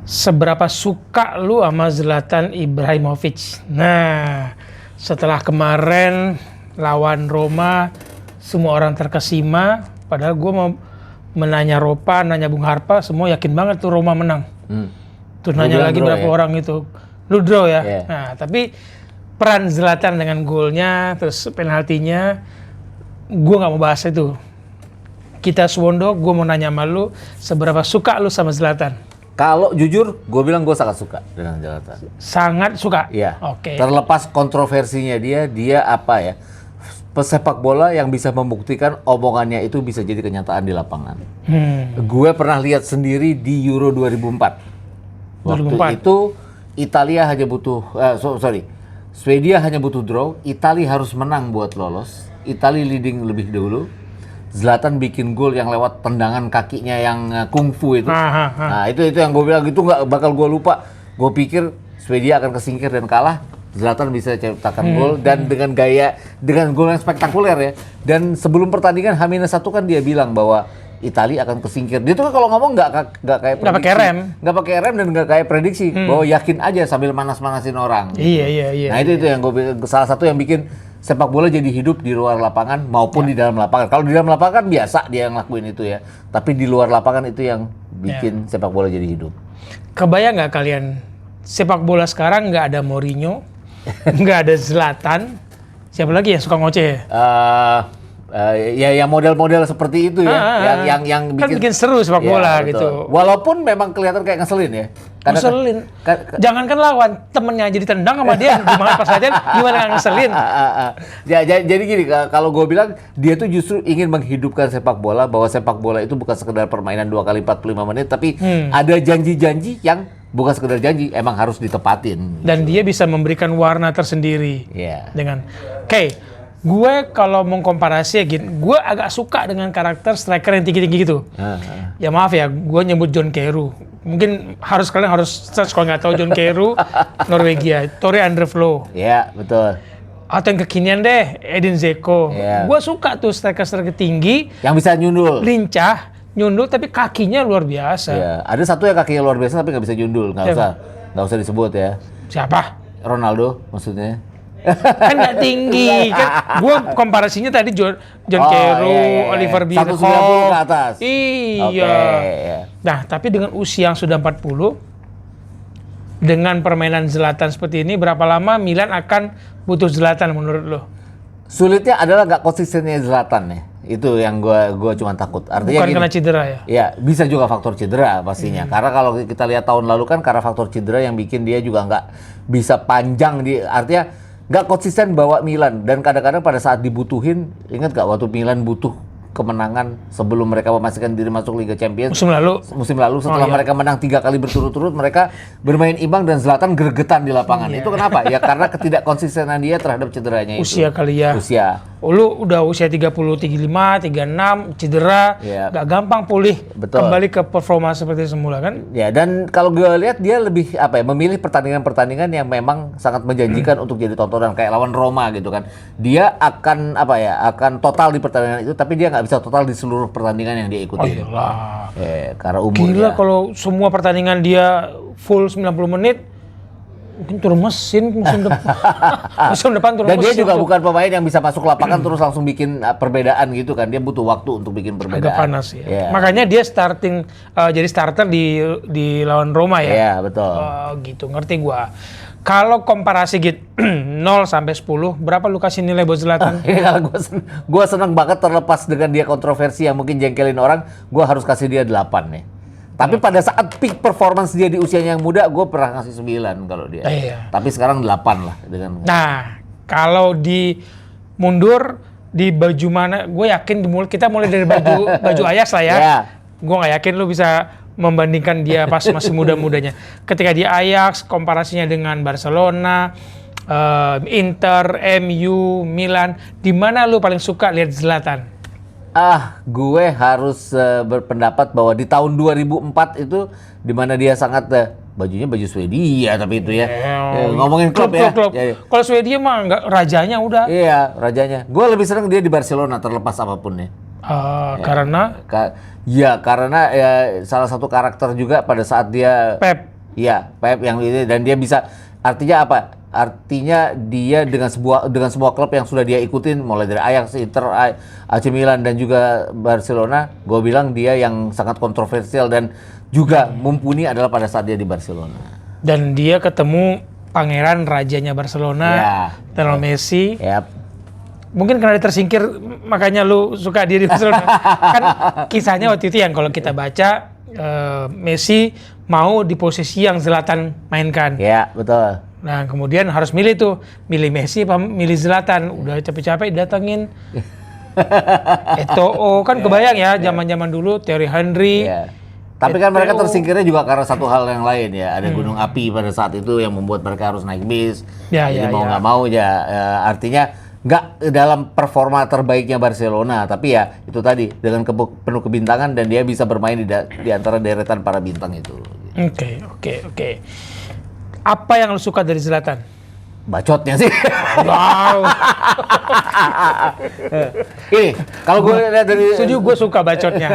Seberapa suka lu sama Zlatan Ibrahimovic? Nah, setelah kemarin lawan Roma, semua orang terkesima. Padahal gue mau menanya Ropa, nanya Bung Harpa, semua yakin banget tuh Roma menang. Terus nanya lagi berapa orang itu, lu draw ya? Yeah. Nah, tapi peran Zlatan dengan golnya, terus penaltinya, gue nggak mau bahas itu. Kita Suwondo, gue mau nanya sama lu, seberapa suka lu sama Zlatan? Kalau jujur, gue bilang gue sangat suka dengan Zlatan. Sangat suka? Iya. Oke. Terlepas kontroversinya dia apa ya, pesepak bola yang bisa membuktikan omongannya itu bisa jadi kenyataan di lapangan. Gue pernah lihat sendiri di Euro 2004. Waktu 2004. itu Italia hanya butuh, Swedia hanya butuh draw, Italia harus menang buat lolos. Italia leading lebih dulu. Zlatan bikin gol yang lewat tendangan kakinya yang kungfu itu. Nah itu yang gue bilang, itu nggak bakal gue lupa. Gue pikir Swedia akan kesingkir dan kalah. Zlatan bisa ciptakan gol dan dengan gol yang spektakuler ya. Dan sebelum pertandingan H-1 kan dia bilang bahwa Italia akan kesingkir. Dia tuh kan kalau ngomong nggak kayak prediksi. Nggak pakai rem dan nggak kayak prediksi. Bahwa yakin aja sambil manas-manasin orang. Iya. Nah itu yang gue salah satu yang bikin sepak bola jadi hidup di luar lapangan maupun di dalam lapangan. Kalau di dalam lapangan kan biasa dia yang lakuin itu ya. Tapi di luar lapangan itu yang bikin sepak bola jadi hidup. Kebayang nggak kalian sepak bola sekarang nggak ada Mourinho, nggak ada Zlatan, siapa lagi ya suka ngoceh? Ya model-model seperti itu ya, yang bikin seru sepak bola betul. gitu. Walaupun memang kelihatan kayak ngeselin ya. Ngeselin. Jangankan lawan, temennya aja ditendang sama dia. Gimana pas latihan, gimana nggak ngeselin? Jadi gini, kalau gue bilang dia tuh justru ingin menghidupkan sepak bola, bahwa sepak bola itu bukan sekedar permainan 2 kali 45 menit, tapi ada janji-janji yang bukan sekedar janji, emang harus ditepatin. Dan dia bisa memberikan warna tersendiri. Dengan, gue kalau mau komparasi ya gitu, gue agak suka dengan karakter striker yang tinggi-tinggi gitu. Ya maaf ya, gue nyebut John Carew. Mungkin kalian harus search kalau nggak tahu John Carew, Norwegia, Tore Andre Flo. Iya, betul. Atau yang kekinian deh, Edin Dzeko. Gue suka tuh striker-striker tinggi. Yang bisa nyundul. Lincah, nyundul tapi kakinya luar biasa. Iya, ada satu yang kakinya luar biasa tapi nggak bisa nyundul, nggak usah disebut ya. Siapa? Ronaldo maksudnya. Kan nggak tinggi kan, gue komparasinya tadi John Carew, Oliver Bierhoff 190 ke atas. Iya. Nah tapi dengan usia yang sudah 40, dengan permainan Zlatan seperti ini, berapa lama Milan akan butuh Zlatan menurut lo? Sulitnya adalah nggak konsistennya Zlatan ya. Itu yang gue cuma takut. Artinya bukan karena cedera ya? Ya bisa juga faktor cedera pastinya. Karena kalau kita lihat tahun lalu kan karena faktor cedera yang bikin dia juga nggak bisa panjang. Artinya nggak konsisten bawa Milan. Dan kadang-kadang pada saat dibutuhin, ingat gak waktu Milan butuh kemenangan sebelum mereka memastikan diri masuk Liga Champions musim lalu setelah mereka menang 3 kali berturut-turut, mereka bermain imbang dan Zlatan gregetan di lapangan. Itu kenapa? Ya karena ketidakkonsistenan dia terhadap cederanya itu. Usia kali ya. Usia. Lu udah usia 30, 35, 36, cedera, gak gampang pulih. Betul. Kembali ke performa seperti semula kan? Ya, dan kalau gue lihat dia lebih memilih pertandingan-pertandingan yang memang sangat menjanjikan untuk jadi tontonan, kayak lawan Roma gitu kan. Dia akan akan total di pertandingan itu, tapi dia nggak bisa total di seluruh pertandingan yang dia ikuti. Karena umurnya. Gila kalau semua pertandingan dia full 90 menit, mungkin turun mesin musim depan turun mesin. Dan dia juga bukan pemain yang bisa masuk lapangan terus langsung bikin perbedaan gitu kan. Dia butuh waktu untuk bikin perbedaan. Agak panas ya. Makanya dia jadi starter di lawan Roma ya. Iya, betul. Gitu, ngerti gua. Kalau komparasi gitu 0 sampai 10, berapa lu kasih nilai buat Zlatan? Kalau gua seneng banget, terlepas dengan dia kontroversi yang mungkin jengkelin orang, gua harus kasih dia 8 nih. Tapi pada saat peak performance dia di usianya yang muda, gue pernah kasih 9 kalau dia. Tapi sekarang 8 lah. Nah, kalau mundur di baju mana, gue yakin kita mulai dari baju Ajax lah ya. Gue nggak yakin lu bisa membandingkan dia pas masih muda-mudanya. Ketika di Ajax, komparasinya dengan Barcelona, Inter, MU, Milan, di mana lu paling suka lihat Zlatan? Gue harus berpendapat bahwa di tahun 2004 itu di mana dia sangat bajunya baju Swedia tapi itu ya. Ngomongin klub ya. Kalau Swedia mah enggak, rajanya udah. Iya, rajanya. Gue lebih senang dia di Barcelona terlepas apapun ya. Karena karena salah satu karakter juga pada saat dia Pep Iya, Pep yang ini, dan dia bisa, artinya apa? Artinya dia dengan semua klub yang sudah dia ikutin, mulai dari Ajax, Inter, AC Milan dan juga Barcelona, gue bilang dia yang sangat kontroversial dan juga mumpuni adalah pada saat dia di Barcelona. Dan dia ketemu pangeran rajanya Barcelona, Lionel Messi. Yap. Mungkin karena dia tersingkir, makanya lu suka dia di Barcelona. Kan kisahnya waktu itu yang kalau kita baca, Messi mau di posisi yang Zlatan mainkan. Ya, betul. Nah, kemudian harus milih tuh, milih Messi apa milih Zlatan. Udah capek-capek datengin Eto'o, kan kebayang ya zaman-zaman dulu, Thierry Henry. Ya. Tapi kan mereka tersingkirnya juga karena satu hal yang lain ya. Ada gunung api pada saat itu yang membuat mereka harus naik bis. Jadi mau nggak mau ya, artinya nggak dalam performa terbaiknya Barcelona, tapi ya itu tadi dengan penuh kebintangan dan dia bisa bermain di antara deretan para bintang itu. Oke. Apa yang lu suka dari Zlatan? Bacotnya sih. Wow. Ini kalau gue lihat dari Setuju, gue suka bacotnya.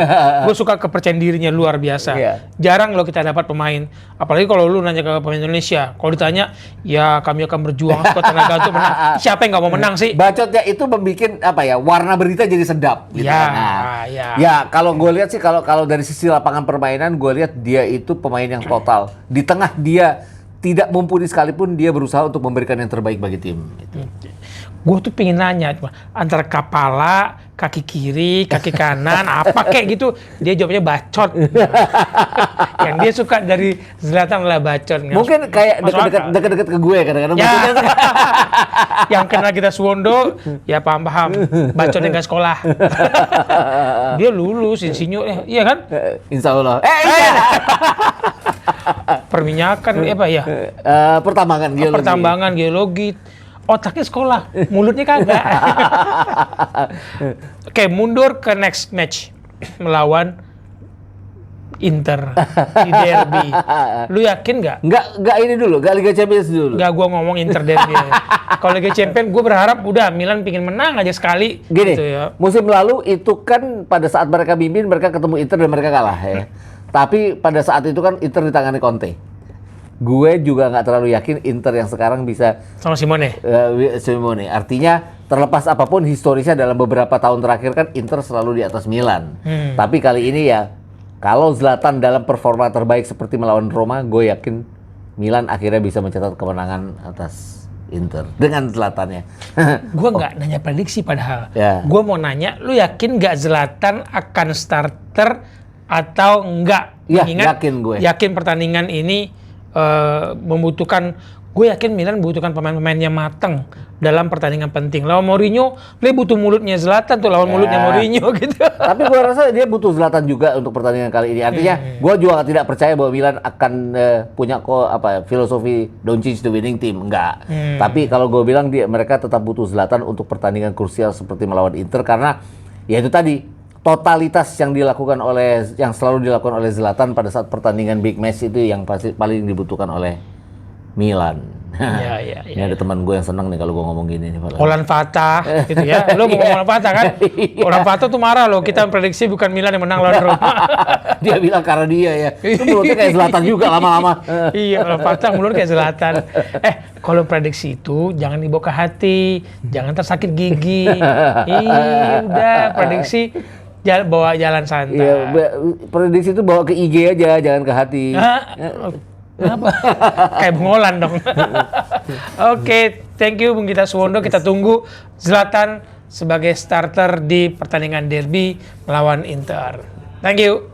Gue suka kepercayaan dirinya luar biasa. Jarang lo kita dapat pemain, apalagi kalau lu nanya ke pemain Indonesia, kalau ditanya, ya kami akan berjuang sekuat tenaga untuk menang. Siapa yang nggak mau menang sih? Bacotnya itu membuat apa ya, warna berita jadi sedap. Gitu. Ya kalau gue lihat sih, kalau dari sisi lapangan permainan, gue lihat dia itu pemain yang total. Di tengah dia tidak mumpuni sekalipun, dia berusaha untuk memberikan yang terbaik bagi tim. Gue tuh pengen nanya, antara kepala, kaki kiri, kaki kanan, apa kayak gitu, dia jawabnya bacot. Yang dia suka dari Zlatan adalah bacot. Mungkin kayak dekat-dekat ke gue kadang-kadang. Ya. Yang kenal kita Suwondo, ya paham-paham. Bacotnya nggak sekolah. Dia lulus, insinyur, iya kan? Insya Allah. Perminyakan, apa ya? Pertambangan geologi. Otaknya sekolah, mulutnya kagak. Oke, mundur ke next match melawan Inter di derby. Lu yakin nggak? Nggak ini dulu, nggak Liga Champions dulu. Nggak, gua ngomong Inter derby. Kalau Liga Champions, gue berharap udah Milan pingin menang aja sekali. Gini, gitu ya. musim lalu itu kan pada saat mereka mimpin, mereka ketemu Inter dan mereka kalah ya. Tapi pada saat itu kan Inter ditangani Conte. Gue juga nggak terlalu yakin Inter yang sekarang bisa sama Simone. Simone. Artinya terlepas apapun historisnya dalam beberapa tahun terakhir kan Inter selalu di atas Milan. Tapi kali ini ya, kalau Zlatan dalam performa terbaik seperti melawan Roma, gue yakin Milan akhirnya bisa mencatat kemenangan atas Inter dengan Zlatannya. Gue nggak nanya prediksi padahal. Ya. Gue mau nanya, lu yakin nggak Zlatan akan starter atau enggak? Ya, Ingat, yakin gue. Yakin pertandingan ini membutuhkan, gue yakin Milan membutuhkan pemain-pemain yang matang dalam pertandingan penting. Lawan Mourinho, dia butuh mulutnya Zlatan tuh, lawan mulutnya Mourinho gitu. Tapi gue rasa dia butuh Zlatan juga untuk pertandingan kali ini. Artinya gue juga tidak percaya bahwa Milan akan punya filosofi don't change the winning team. Enggak. Tapi kalau gue bilang mereka tetap butuh Zlatan untuk pertandingan krusial seperti melawan Inter, karena ya itu tadi, totalitas yang selalu dilakukan oleh Zlatan pada saat pertandingan big match itu yang pasti paling dibutuhkan oleh Milan. Ini ada teman gue yang senang nih kalau gue ngomong gini nih. Olan Fatah gitu ya. Lo mau ngomong Olan Fatah kan? Olan Fatah tuh marah loh. Kita prediksi bukan Milan yang menang lawan Roma. Dia bilang karena dia ya. Itu mulutnya kayak Zlatan juga lama-lama. Iya, Olan Fatah mulut kayak Zlatan. Kalau prediksi itu jangan dibawa ke hati, jangan tersakit gigi. Udah prediksi bawa jalan santai. Iya, prediksi itu bawa ke IG aja, jangan ke hati. Kenapa? Kayak bengolan dong. Oke, thank you Bung Gita Suwondo. Kita tunggu Zlatan sebagai starter di pertandingan derby melawan Inter. Thank you.